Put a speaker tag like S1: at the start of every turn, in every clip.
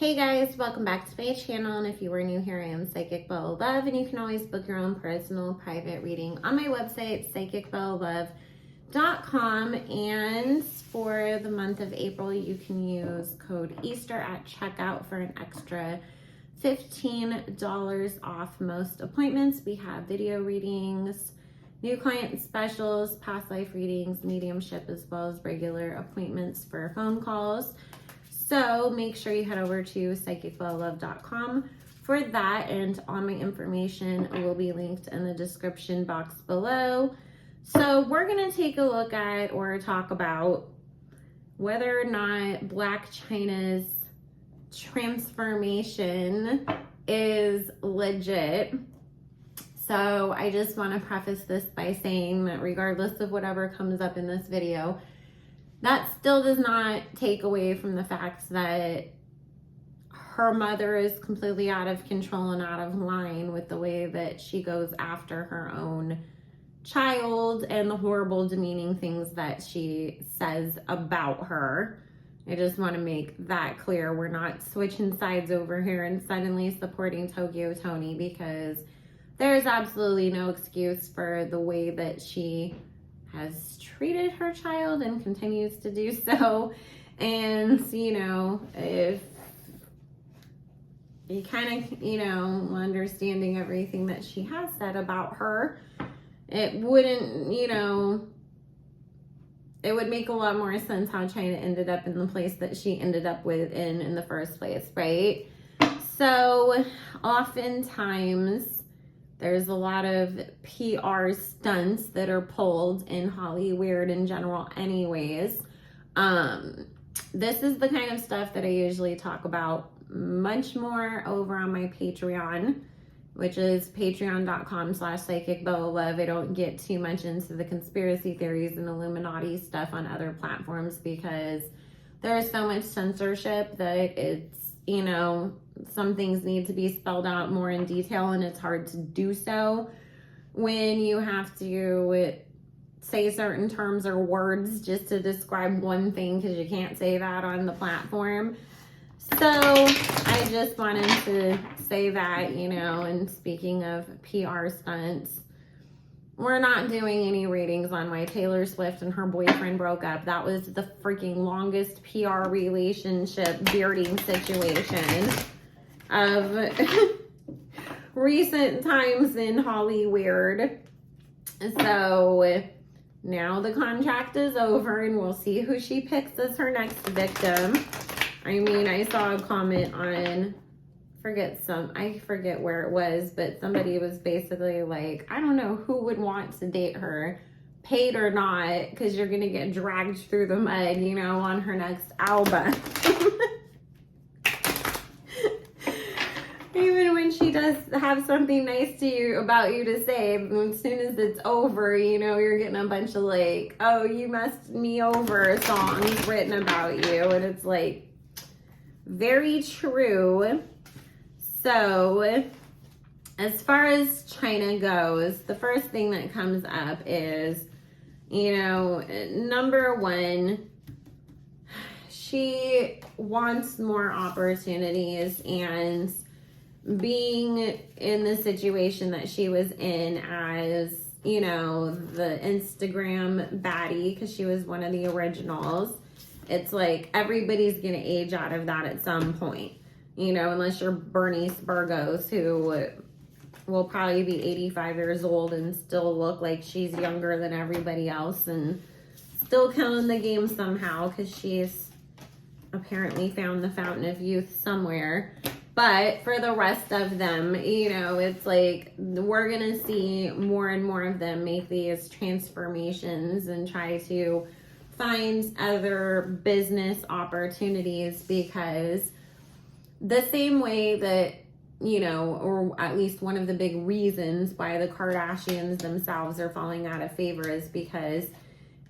S1: Hey guys, welcome back to my channel, and if you are new here, I am Psychic Bella Love, and you can always book your own personal private reading on my website, psychicbellalove.com. And for the month of April, you can use code Easter at checkout for an extra $15 off most appointments. We have video readings, new client specials, past life readings, mediumship, as well as regular appointments for phone calls. So make sure you head over to psychicbellalove.com for that, and all my information will be linked in the description box below. So we're going to take a look at or talk about whether or not Blac Chyna's transformation is legit. So I just want to preface this by saying that regardless of whatever comes up in this video, that still does not take away from the fact that her mother is completely out of control and out of line with the way that she goes after her own child and the horrible, demeaning things that she says about her. I just want to make that clear. We're not switching sides over here and suddenly supporting Tokyo Tony, because there's absolutely no excuse for the way that she has treated her child and continues to do so. And, you know, if you kind of, understanding everything that she has said about her, it wouldn't, it would make a lot more sense how Chyna ended up in the place that she ended up in the first place, right? So oftentimes there's a lot of PR stunts that are pulled in hollyweird in general anyways. This is the kind of stuff that I usually talk about much more over on my Patreon, which is patreon.com/psychicbellalove. I don't get too much into the conspiracy theories and Illuminati stuff on other platforms because there's so much censorship that it's, some things need to be spelled out more in detail, and it's hard to do so when you have to say certain terms or words just to describe one thing, because you can't say that on the platform. So I just wanted to say that, and speaking of PR stunts, we're not doing any readings on why Taylor Swift and her boyfriend broke up. That was the freaking longest PR relationship bearding situation of recent times in hollyweird. So now the contract is over, and we'll see who she picks as her next victim. I mean, I saw a comment on, I forget where it was, but somebody was basically like, I don't know who would want to date her, paid or not, because you're going to get dragged through the mud, on her next album. Even when she does have something nice about you to say, as soon as it's over, you're getting a bunch of like, oh, you messed me over songs written about you. And it's like, very true. So as far as Chyna goes, the first thing that comes up is, number one, she wants more opportunities, and being in the situation that she was in as, the Instagram baddie, because she was one of the originals, it's like everybody's going to age out of that at some point, unless you're Bernice Burgos, who will probably be 85 years old and still look like she's younger than everybody else and still killing the game somehow, because she's apparently found the fountain of youth somewhere. But for the rest of them, it's like we're going to see more and more of them make these transformations and try to find other business opportunities, because the same way that, or at least one of the big reasons why the Kardashians themselves are falling out of favor is because,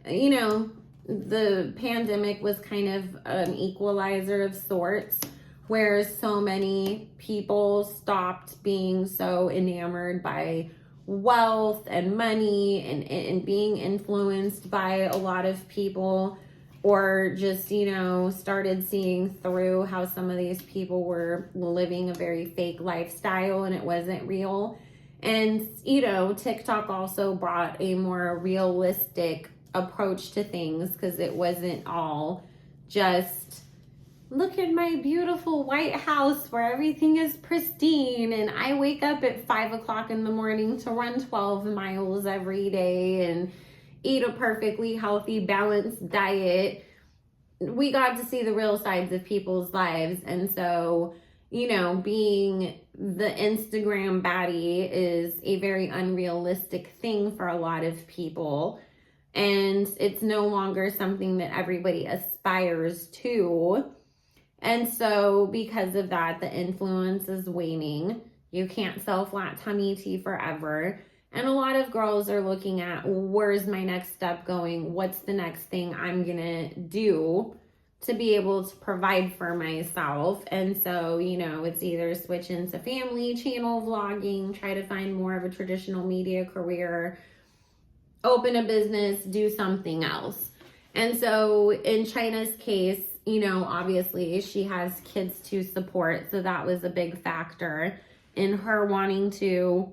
S1: the pandemic was kind of an equalizer of sorts, where so many people stopped being so enamored by wealth and money and being influenced by a lot of people or just, you know, started seeing through how some of these people were living a very fake lifestyle and it wasn't real. And, you know, TikTok also brought a more realistic approach to things because it wasn't all just, look at my beautiful white house where everything is pristine and I wake up at 5 o'clock in the morning to run 12 miles every day and eat a perfectly healthy, balanced diet. We got to see the real sides of people's lives. And so, you know, being the Instagram baddie is a very unrealistic thing for a lot of people. And it's no longer something that everybody aspires to. And so because of that, the influence is waning. You can't sell flat tummy tea forever. And a lot of girls are looking at, where's my next step going? What's the next thing I'm gonna do to be able to provide for myself? And so, you know, it's either switch into family channel vlogging, try to find more of a traditional media career, open a business, do something else. And so in Chyna's case, you know, obviously she has kids to support. So that was a big factor in her wanting to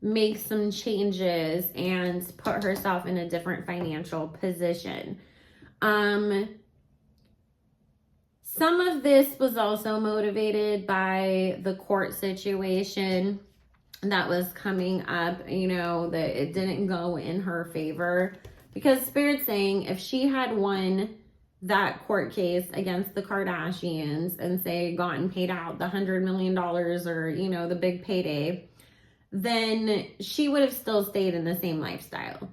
S1: make some changes and put herself in a different financial position. Some of this was also motivated by the court situation that was coming up, you know, that it didn't go in her favor, because Spirit's saying if she had won that court case against the Kardashians and say gotten paid out the $100 million or, you know, the big payday, then she would have still stayed in the same lifestyle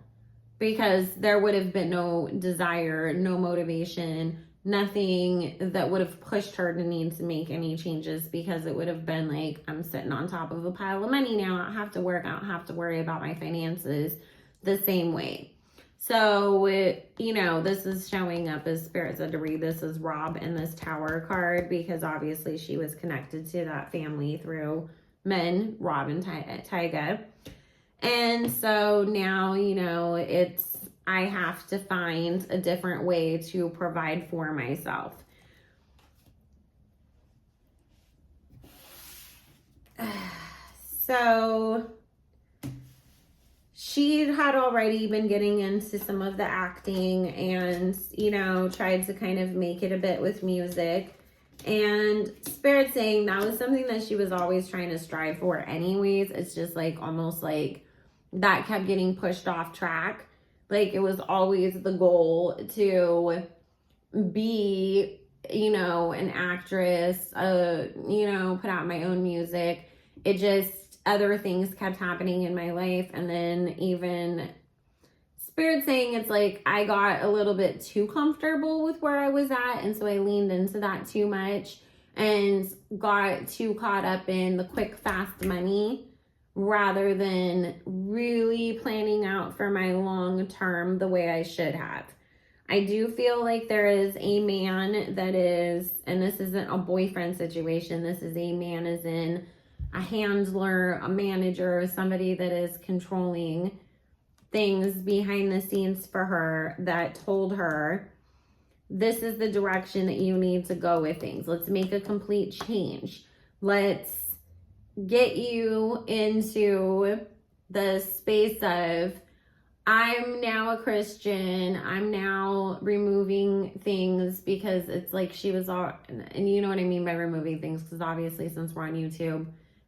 S1: because there would have been no desire, no motivation, nothing that would have pushed her to need to make any changes, because it would have been like, I'm sitting on top of a pile of money now. I don't have to work. I don't have to worry about my finances the same way. So, you know, this is showing up as Spirit said to read this as Rob in this Tower card, because obviously she was connected to that family through men, Rob and Tyga. And so now, you know, I have to find a different way to provide for myself. So she had already been getting into some of the acting and, you know, tried to kind of make it a bit with music. And Spirit saying that was something that she was always trying to strive for anyways. It's just like almost like that kept getting pushed off track. Like it was always the goal to be, you know, an actress, you know, put out my own music. It just, other things kept happening in my life. And then even Spirit saying it's like I got a little bit too comfortable with where I was at, and so I leaned into that too much and got too caught up in the quick, fast money rather than really planning out for my long term the way I should have. I do feel like there is a man that is, and this isn't a boyfriend situation, this is a man as in a handler, a manager, somebody that is controlling things behind the scenes for her, that told her, this is the direction that you need to go with things. Let's make a complete change. Let's get you into the space of, I'm now a Christian. I'm now removing things, because it's like she was all, and you know what I mean by removing things, because obviously since we're on YouTube,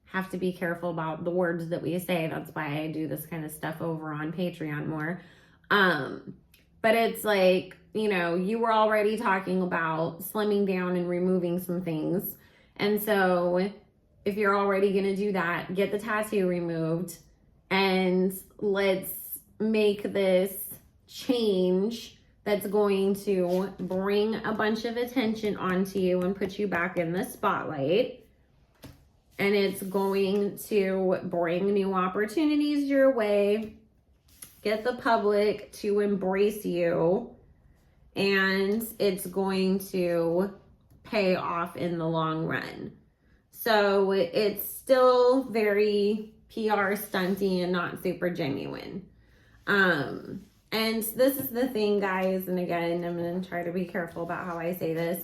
S1: have to be careful about the words that we say. That's why I do this kind of stuff over on Patreon more. But it's like, you know, you were already talking about slimming down and removing some things. And so if you're already going to do that, get the tattoo removed and let's make this change that's going to bring a bunch of attention onto you and put you back in the spotlight. And it's going to bring new opportunities your way, get the public to embrace you, and it's going to pay off in the long run. So it's still very PR stunty and not super genuine. And And this is the thing, guys, and again, I'm going to try to be careful about how I say this.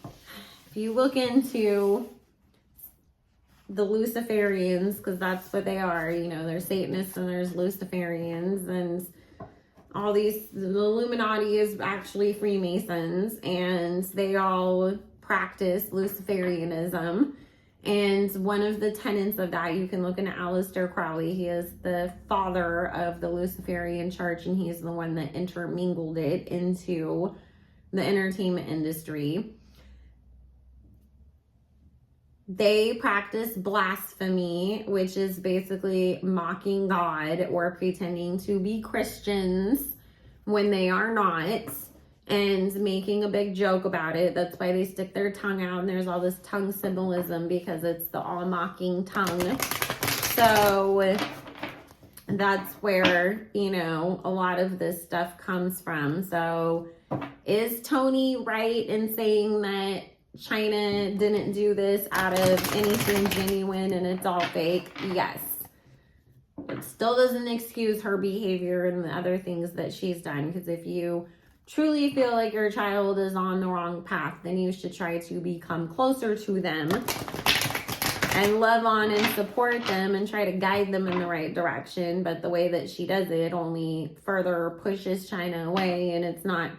S1: If you look into the Luciferians, because that's what they are, you know, there's Satanists and there's Luciferians, and all these, the Illuminati is actually Freemasons, and they all practice Luciferianism. And one of the tenets of that, you can look into Aleister Crowley. He is the father of the Luciferian church, and he's the one that intermingled it into the entertainment industry. They practice blasphemy, which is basically mocking God or pretending to be Christians when they are not, and making a big joke about it. That's why they stick their tongue out, and there's all this tongue symbolism, because it's the all-mocking tongue. So that's where, you know, a lot of this stuff comes from. So is Tony right in saying that Chyna didn't do this out of anything genuine and it's all fake? Yes. It still doesn't excuse her behavior and the other things that she's done, because if you truly feel like your child is on the wrong path, then you should try to become closer to them and love on and support them and try to guide them in the right direction. But the way that she does it only further pushes Chyna away, and it's not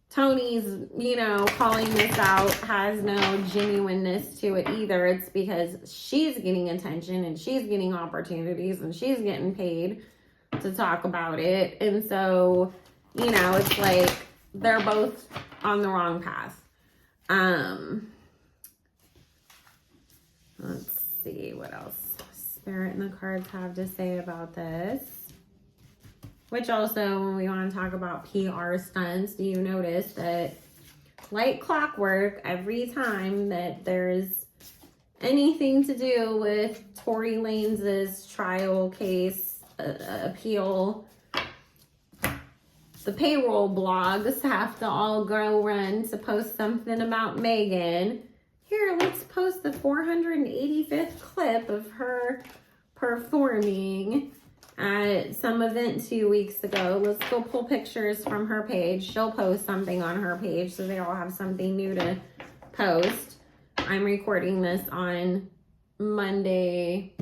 S1: Tony's, you know, calling this out has no genuineness to it either. It's because she's getting attention and she's getting opportunities and she's getting paid to talk about it. And so, you know, it's like they're both on the wrong path. Let's see what else Spirit and the cards have to say about this. Which also, when we want to talk about PR stunts, do you notice that like clockwork, every time that there's anything to do with Tory Lanez's trial case appeal, the payroll blogs have to all go run to post something about Megan. Here, let's post the 485th clip of her performing at some event 2 weeks ago. Let's go pull pictures from her page. She'll post something on her page, so they all have something new to post. I'm recording this on Monday,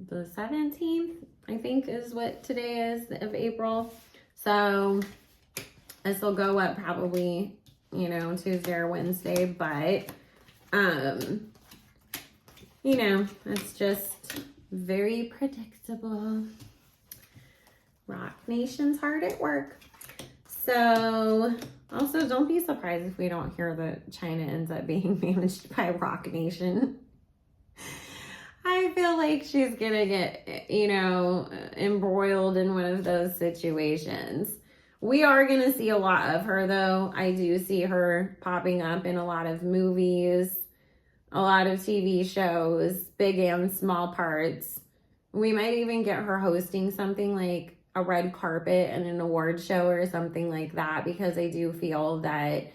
S1: the 17th, I think is what today is, of April. So this will go up probably, you know, Tuesday or Wednesday, but you know, it's just very predictable. Rock Nation's hard at work. So also, don't be surprised if we don't hear that Chyna ends up being managed by Rock Nation. I feel like she's gonna get, you know, embroiled in one of those situations. We are gonna see a lot of her, though. I do see her popping up in a lot of movies, a lot of TV shows, big and small parts. We might even get her hosting something like a red carpet and an award show or something like that, because I do feel that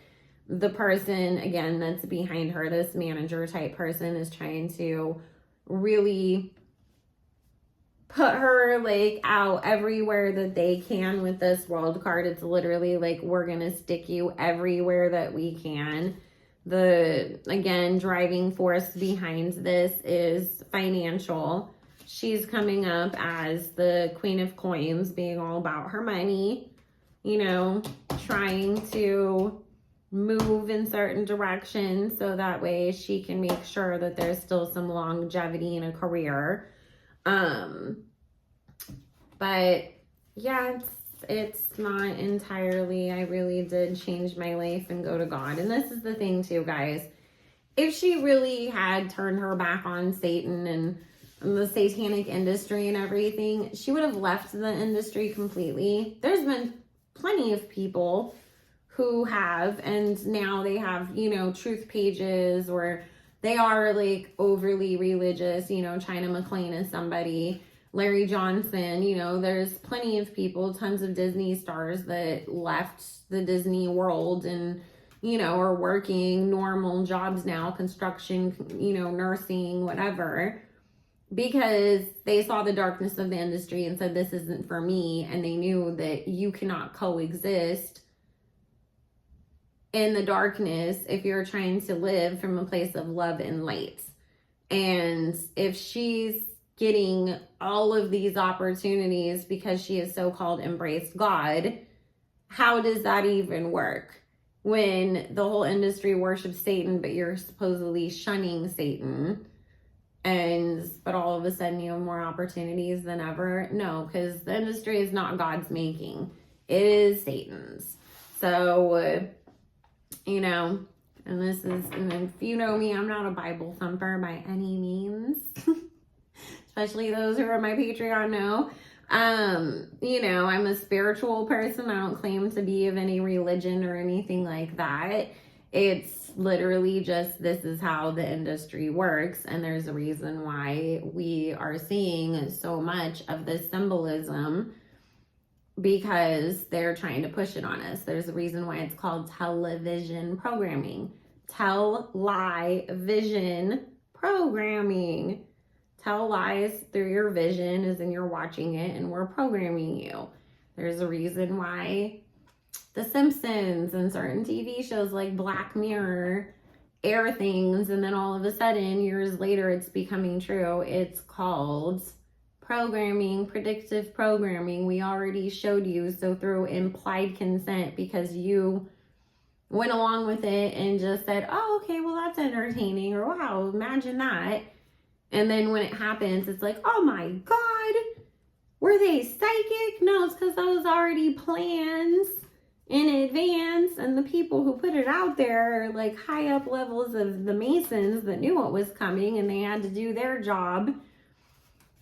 S1: the person, again, that's behind her, this manager type person, is trying to really put her like out everywhere that they can with this world card. It's literally like, we're gonna stick you everywhere that we can. The, again, driving force behind this is financial. She's coming up as the Queen of Coins, being all about her money, you know, trying to move in certain directions so that way she can make sure that there's still some longevity in a career. But yeah, it's not entirely, I really did change my life and go to God. And this is the thing too, guys. If she really had turned her back on Satan and the satanic industry and everything, she would have left the industry completely. There's been plenty of people who have, and now they have, you know, truth pages, or they are like overly religious. You know, Chyna McClain is somebody, Larry Johnson, you know, there's plenty of people, tons of Disney stars that left the Disney world and, you know, are working normal jobs now, construction, you know, nursing, whatever. because they saw the darkness of the industry and said, this isn't for me. And they knew that you cannot coexist in the darkness if you're trying to live from a place of love and light. And if she's getting all of these opportunities because she has so-called embraced God, how does that even work? When the whole industry worships Satan, but you're supposedly shunning Satan, but all of a sudden you have more opportunities than ever? No, because the industry is not God's making. It is Satan's. So, and if you know me, I'm not a Bible thumper by any means. Especially those who are my Patreon know. I'm a spiritual person. I don't claim to be of any religion or anything like that. It's literally just, this is how the industry works. And there's a reason why we are seeing so much of this symbolism, because they're trying to push it on us. There's a reason why it's called television programming. Tell-lie-vision programming. Tell lies through your vision, as in you're watching it and we're programming you. There's a reason why The Simpsons and certain TV shows like Black Mirror air things, and then all of a sudden, years later, it's becoming true. It's called programming, predictive programming. We already showed you, so through implied consent, because you went along with it and just said, oh, okay, well, that's entertaining, or wow, imagine that. And then when it happens, it's like, oh my God, were they psychic? No, it's because those already plans in advance, and the people who put it out there are like high up levels of the Masons that knew what was coming, and they had to do their job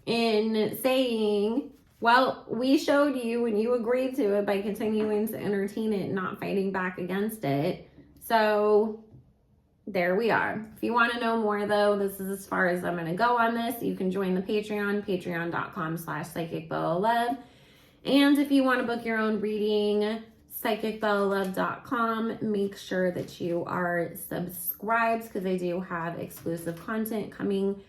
S1: in saying, well, we showed you and you agreed to it by continuing to entertain it and not fighting back against it. So there we are. If you want to know more, though, this is as far as I'm going to go on this. You can join the Patreon, patreon.com/psychicbellalove. And if you want to book your own reading, psychicbellalove.com. Make sure that you are subscribed, because I do have exclusive content coming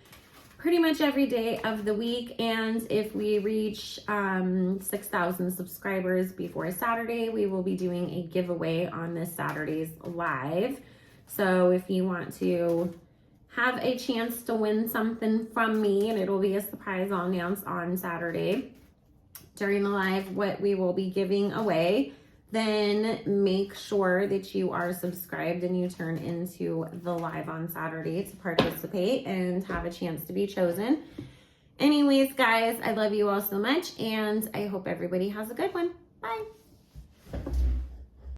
S1: pretty much every day of the week. And if we reach 6,000 subscribers before Saturday, we will be doing a giveaway on this Saturday's live. So if you want to have a chance to win something from me, and it'll be a surprise, I'll announce on Saturday during the live what we will be giving away, then make sure that you are subscribed and you turn into the live on Saturday to participate and have a chance to be chosen. Anyways, guys, I love you all so much, and I hope everybody has a good one. Bye.